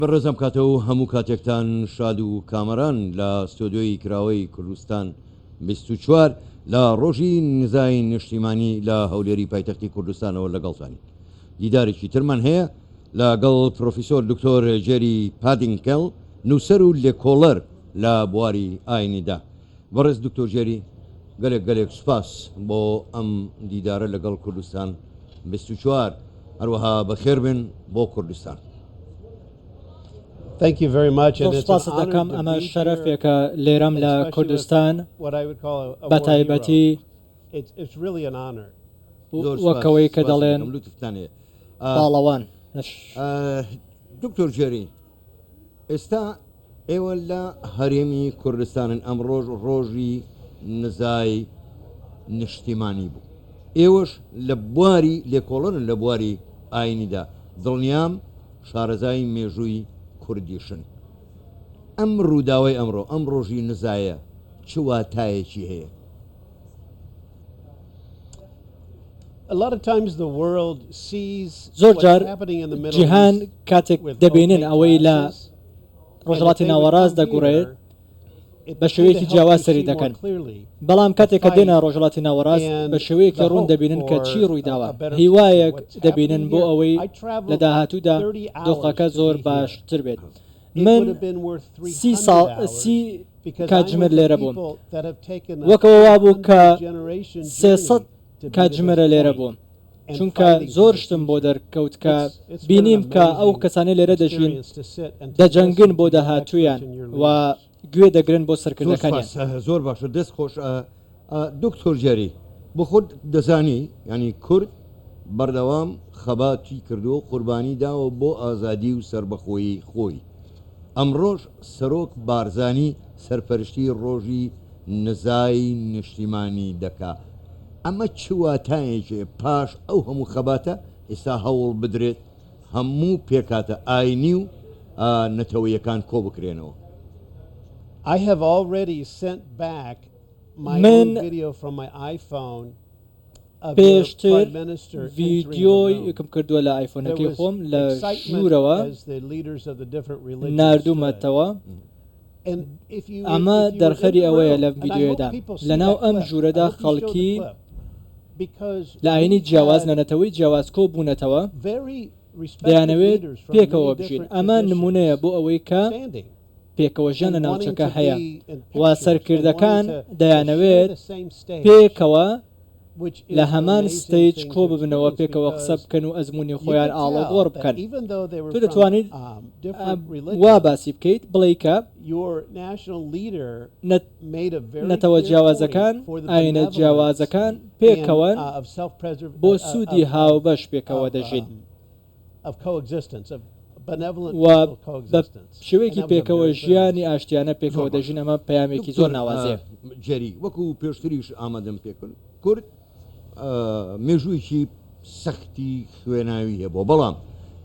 بەڕێزم کاتەوە هەموو کاتێکتان شاد و کامەران لە ستۆدیۆی کراوەی کوردستان 24 لە ڕۆژی نزای نیشتیمانی لە هەولێری پایتەختی کوردستانەوە لەگەڵتانی دیدارێکی ترمان هەیە لەگەڵ پرۆفیسۆر دکتۆر جێری پادینکەل نووسەر و لێکۆڵەر لە بواری ئاینیدا. بەڕێز دکتۆر جێری گەلێک سوپاس بۆ ئەم دیدارە لەگەڵ کوردستان 24 هەروەها بەخێر بن بۆ کوردستان. Thank you very much. سپاس دەکەم ئەمە شەرەفێکە لێرەم لە کوردستان بە تایبەتی وەکەوەی کە دەڵێن باڵەوان. دکتۆر جێری ئێستا ئێوە لە هەرێمی کوردستانن ئەم ڕۆژی نزای نیشتیمانی بوو ئێوەش لە بواری لێکۆڵەرن لە بواری ئاینیدا دڵنیام شارەزای مێژووی کوردیشن. ئەم ڕووداوای ئەمڕۆ ئەم ڕۆژی نزایە چ واتایەکی هەیە؟ زۆر جار جیهان کاتێک دەبینن ئەوەی لە ڕۆژهەڵاتی ناوەڕاست دەگوڕێت بە شێوەیەکی جیاواز سەری دەکەن، بەڵام کاتێک کە دێنە ڕۆژهەڵاتی ناوەڕاست بە شێوەیەکی ڕوون دەبینن کە چی ڕوویداوە. هیوایەک دەبینن بۆ ئەوەی لە داهاتوودا دۆخەکە زۆر باشتر بێت. من 30 کاتژمێر لێرە بووم، وەکەوە وابوو کە 300 کاتژمێرە لێرە بووم، چونکە زۆر شتم بۆ دەرکەوت کە بینیم کە ئەو کەسانی لێرە دەژین دەجەنگن بۆ داهاتوویان و گوێ دەگرن بۆ سەرکردەکانیان. زۆر باشە، دەست خۆش. دکتۆر جێری بۆ خۆت دەزانی ینی کورد بەردەوام خەباتی کردو و قوربانی داوە بۆ ئازادی و سربەخۆیی خۆی. ئەمڕۆژ سەرۆک بارزانی سەرپەرشتی ڕۆژی نزای نیشتیمانی دەکا. ئەمە چواتایەکێ پاش ئەو هەموو خەباتە ئێستا هەوڵ بدرێت هەموو پێکاتە ئاینی و نەتەوەیەکان کۆ بکرێنەوە. I have already sent back my own video from my iPhone of your Prime Minister ڤیدیۆی یەکم کردووە لە ئایفۆنەکەی خۆم لە ژوورەوە ناردوومەتەوە. ئەمە دەرخەری ئەوەیە لە ڤیدیۆدا لەناو ئەم ژوورەدا خەڵکی لە ئاینی جیاواز نەنەتەوەی جیاواز کۆ بوونەتەوە دەیانەوێت پێکەوە بژین. ئەمە نمونەیە بۆ ئەوەی کە پێکەوە ژیان لە ناوچەکە هەیە و سەرکردەکان دەیانەوێت پێکەوە لە هەمان ستیج کۆ ببنەوە پێکەوە قسە بکەن و ئەزمموی خۆیان ئاڵەگۆڕ بکەن. تو دەتوانیت وا باسی بکەیت بڵێ کە نەتەوە جیاوازەکان ئاینە جیاوازەکان پێکەوەن بۆ سوودی هاوبەش پێکەوە دەژین و بە شێوەیەکی پێکەوە ژیانی ئاشتیانە پێکەوە دەژین. ئەمە پەیامێکی زۆر ناوازەیە. جێری وەکو پێشتریش ئامادەم پێکرد کورد مێژوویکی سەختی خوێناوی هەیە بۆ، بەڵام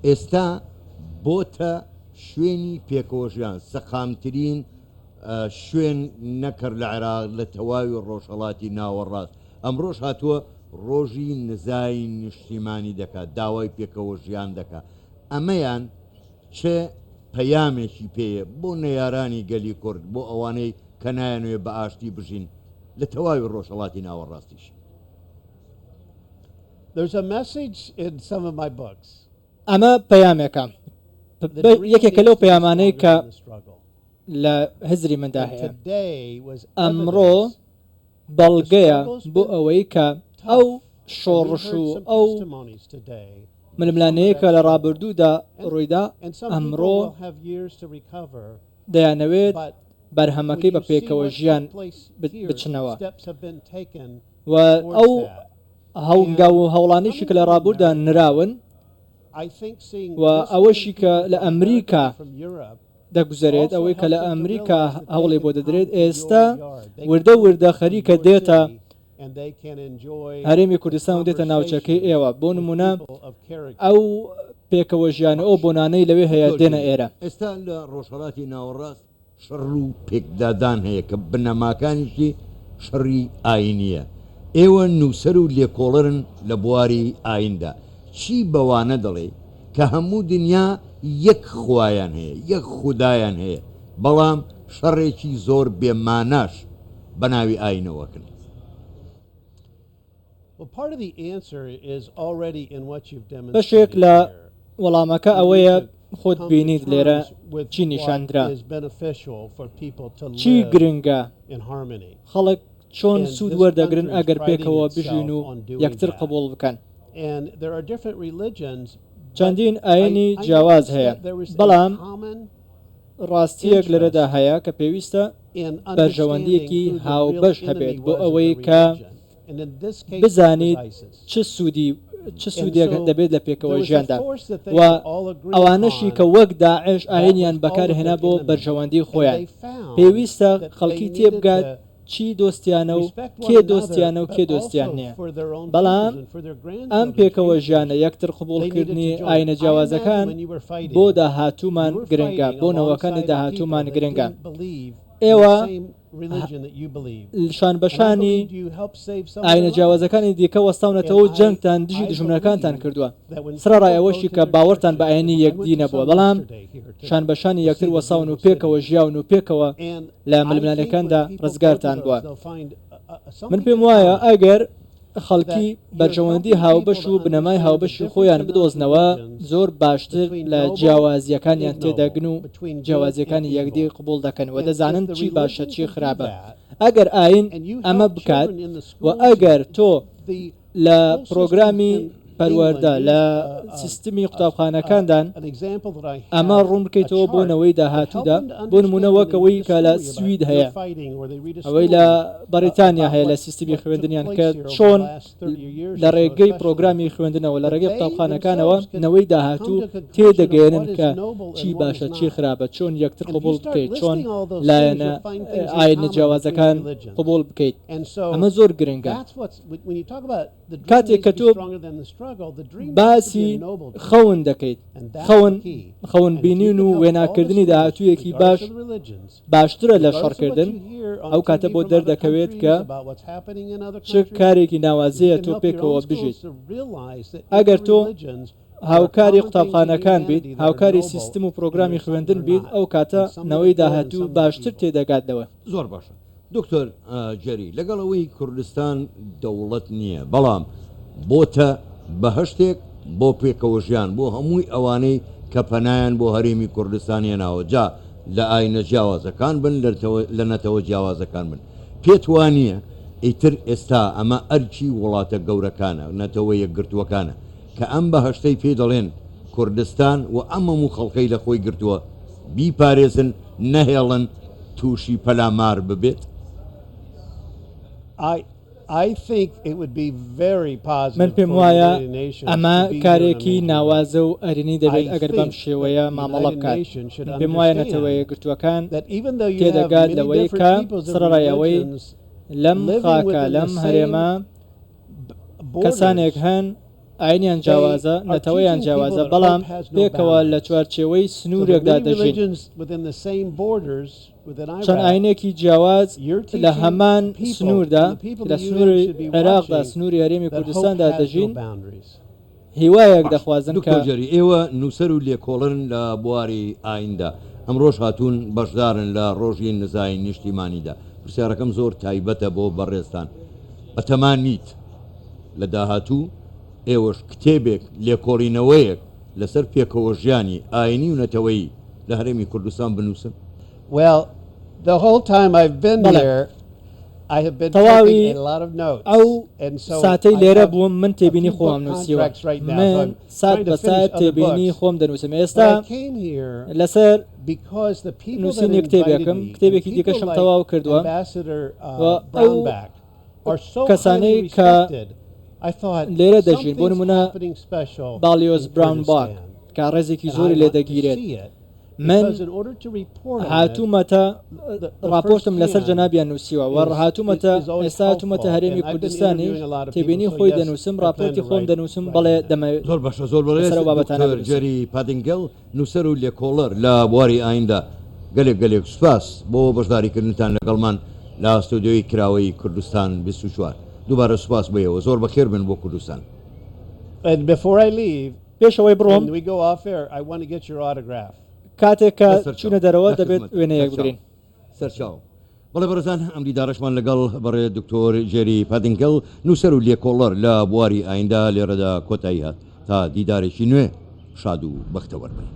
ئێستا بۆتە شوێنی پێکەوە ژیان سەقامترین شوێن نەکرد لە عێراق لە تەواوی ڕۆژهەڵاتی ناوەڕاست. ئەمڕۆژ هاتووە ڕۆژی نزای نیشتیمانی دەکات، داوای پێکەوە ژیان دەکات. ئەمەیان چه پەیامێکی پێیە بۆ نەیارانی گەلی کورد بۆ ئەوانەی کە نایەنوێ بە ئاشتی بژین لە تەواوی ڕۆژهەڵاتی ناوەڕاستیش؟ ئەمە پەیامێکە، یەکێکە لەو پەیامانەی کە لە هزری مندا هەیە. ئەمڕۆ بەڵگەیە بۆ ئەوەی کە ئەو شۆڕش و ئەو ململانەیەکە لە ڕابردوودا ڕوویدا ئەمڕۆ دەیانەوێت بەرهەمەکەی بە پێکەوە ژیان بچنەوە و ئەو هەڵگا و هەوڵانیشی کە لە ڕابردوودا نراون و ئەوەشی کە لە ئەمریکا دەگوزارێت ئەوەی کە لە ئەمریکا هەوڵی بۆ دەدرێت ئێستا وردە خەریکە دێتە هەرێمی کوردستان و دێتە ناوچەکەی ئێوە. بۆ نمونە ئەو پێکەوە ژیانە ئەو بۆنانەی لەوێ هەیە دێنە ئێرە. ئێستا لە ڕۆژهەڵاتی ناوەڕاست شەڕ و پێکدادان هەیە کە بنەماکانیشی شەڕی ئاینیە. ئێوە نووسەر و لێکۆڵەرن لە بواری ئایندا، چی بەوانە دەڵێ کە هەموو دنیا یەک خوایان هەیە یەک خودایان هەیە بەڵام شەڕێکی زۆر بێماناش بە ناوی ئاینەوەکن. بەشێک لە وەڵامەکە ئەوەیە خۆت بینیت لێرە چی نیشاندرا چی گرنگە خەڵک چۆن سوود وەردەگرن ئەگەر پێکەوە بژین و یەکتر قبول بکەن. چەندین ئاینی جیاواز هەیە بەڵام ڕاستیەک لەرەدا هەیە کە پێویستە بەرژەوەندیەکی هاوبەش هەبێت بۆ ئەوەی کە بزانیت چ سوودێک دەبێت لە پێکەوە ژیاندا و ئەوانەشی کە وەک داعش ئاینیان بەکارهێنا بۆ بەرژەوەندی خۆیان پێویستە خەڵکی تێبگات چی دۆستیانە و کێ دۆستیانە و کێ دۆستیان نییە بەڵام ئەم پێکەوە ژیانە یەکتر قبولکردنی ئاینە جیاوازەکان بۆ داهاتوومان گرنگە بۆ نەوەکانی داهاتوومان گرنگە. ئێوە شان بەشانی ئاینە جیاوازەکانی دیکە وەستاونەتەوە و جەنگتان دژی دژمنەکانتان کردووە سرەڕای ئەوەشی کە باوەڕتان بە ئاینی یەکدی نەبووە بەڵام شان بەشانی یەکتر وەساون و پێکەوە ژیاون و پێکەوە لە ململانەکاندا ڕزگارتان بووە. من پێم وایە ئەگەر خەڵکی بەرژەوەندی هاوبەش و بنەمای هاوبەشی خۆیان بدۆزنەوە زۆر باشتر لە جیاوازیەکانیان تێدەگن و جیاوازیەکانی یەکدی قبول دەکەن و دەزانن چی باشە چی خراپە. ئەگەر ئاین ئەمە بکات و ئەگەر تۆ لە پرۆگرامی پەروەردە لە سیستمی قوتابخانەکاندان ئەمە ڕوون بکەیتەوە بۆ نەوەی داهاتوودا بۆ نمونەوەکەوەی کە لە سوید هەیە ئەوەی لە بەریتانیا هەیە لە سیستمی خوێندنیان کە چۆن لە ڕێگەی پرۆگرامی خوێندنەوە لە ڕێگەی قوتابخانەکانەوە نەوەی داهاتوو تێدەگەێنن کە چی باشە چی خراپە چۆن یەکتر قبول بکەیت چۆن لایەنە ئاینە جیاوازەکان قبول بکەیت ئەمە زۆر گرنگە. کاتێک کە تۆ باسی خەون دەکەیت خەون بینین و وێناکردنی داهاتوویەکی باشترە لە شەڕکردن ئەو کاتە بۆ دەردەکەوێت کە چ کارێکی ناوازەیە تۆ پێکەوە بژیت. ئەگەر تۆ هاوکاری قوتابخانەکان بیت هاوکاری سیستم و پرۆگرامی خوێندن بیت ئەو کاتە نەوەی داهاتوو باشتر تێدەگاتەوە. زۆر باشە دکتۆر جەری لەگەڵەوەی کوردستان دەوڵەت نییە بەڵام بۆتە بەهشتێک بۆ پێکەوە ژیان بۆ هەمووی ئەوانەی کە پەنایان بۆ هەرێمی کوردستانی ناوە جا لە ئاینە جیاوازەکان بن لە نەتەوە جیاوازەکان بن پێت وانە ئیتر ئێستا ئەمە ئەرکی وڵاتە گەورەکانە نەتەوە یەکگرتووەکانە کە ئەم بەهشتەی پێ دەڵێن کوردستان و ئەمەم و خەڵکەی لە خۆی گرتووە بیپارێزن نەهێڵن تووشی پەلامار ببێت. من پێم وایە ئەمە کارێکی ناوازە و ئەرێنی دەبێت ئەگەر بەم شێوەیە مامەڵە بکات. پێم وایە نەتەوەیە گرتووەکان تێدەگات لەوەی کە سرەڕایەوەی لەم خاکە لەم هەرێمە کەسانێک هەن ئاینیان جیاوازە نەتەوەیان جیاوازە بەڵام پێکەوە لە چوارچێوەی سنوورێکدا دەژین. چەند ئاینێکی جیاواز لە هەمان سنووردا لە سنووری عێراقدا سنووری هەرێمی کوردستاندا دەژین هیوایەک دەخوازن کە ئێوە نووسەر و لێکۆڵن لە بواری ئایندا ئەم ڕۆژ هاتوون بەشدارن لە ڕۆژی نزای نیشتیمانیدا پرسیارەکەم زۆر تایبەتە بۆ بەڕێستان بەتەمانیت لە داهاتوو ئێوەش کتێبێک لێکۆڵینەوەیەک لەسەر پێکەوە ژیانی ئاینی و نەتەوەی لە هەرێمی کوردستان بنووسن. The whole time I've been here, I have been taking a lot of notes. And so ساتەی لێرە بووم من تێبینی خۆم نووسیوە من سات بە سات تێبینی خۆم دەنووسم ئێستا لەسەر نووسینی کتێبێکم کتێبێکی دیکەشم تەواو کردووە ئەو کەسانەی کە لێرە دەژین بۆ نمونە بالیۆز براون باک کە ڕێزێکی زۆری لێ دەگیرێت. من هاتوومەتە راپۆرتم لەسەر جەنابیان نووسیوە و هاتوومەتە ئێستا هاتوومەتە هەرێمی کوردستانی تێبینی خۆی دەنووسم راپۆرتی خۆم دەنووسم بەڵێ دەمەوێت زۆر باشە زۆر بەڵێ جەری پادنگەل نووسەر و لێکۆڵەر لە بواری ئایندا گەلێک سوپاس بۆ بەشداریکردنتان لەگەڵمان لە ئاستۆدیۆی کراوەی کوردستان 24 دووبارە سوپاس بەیەوە زۆر بەخێر بن بۆ کوردستان. پێشەوەی بڕۆم When we go off air, I want to get your autograph. کاتێک کە لەسەر چاو. چوونە دەرەوە لە دەبێت خزمەت. وێنەیەک سەر بگرین چاو. سەرچاو بەڵێ بەڕێزان ئەم دیدارەشمان لەگەڵ بەڕێ دکتۆر جێری پادینکەڵ نووسەر و لێکۆڵەر لە بواری ئایندا لێرەدا کۆتایی هات تا دیدارێکی نوێ شاد و بەختەوەربن.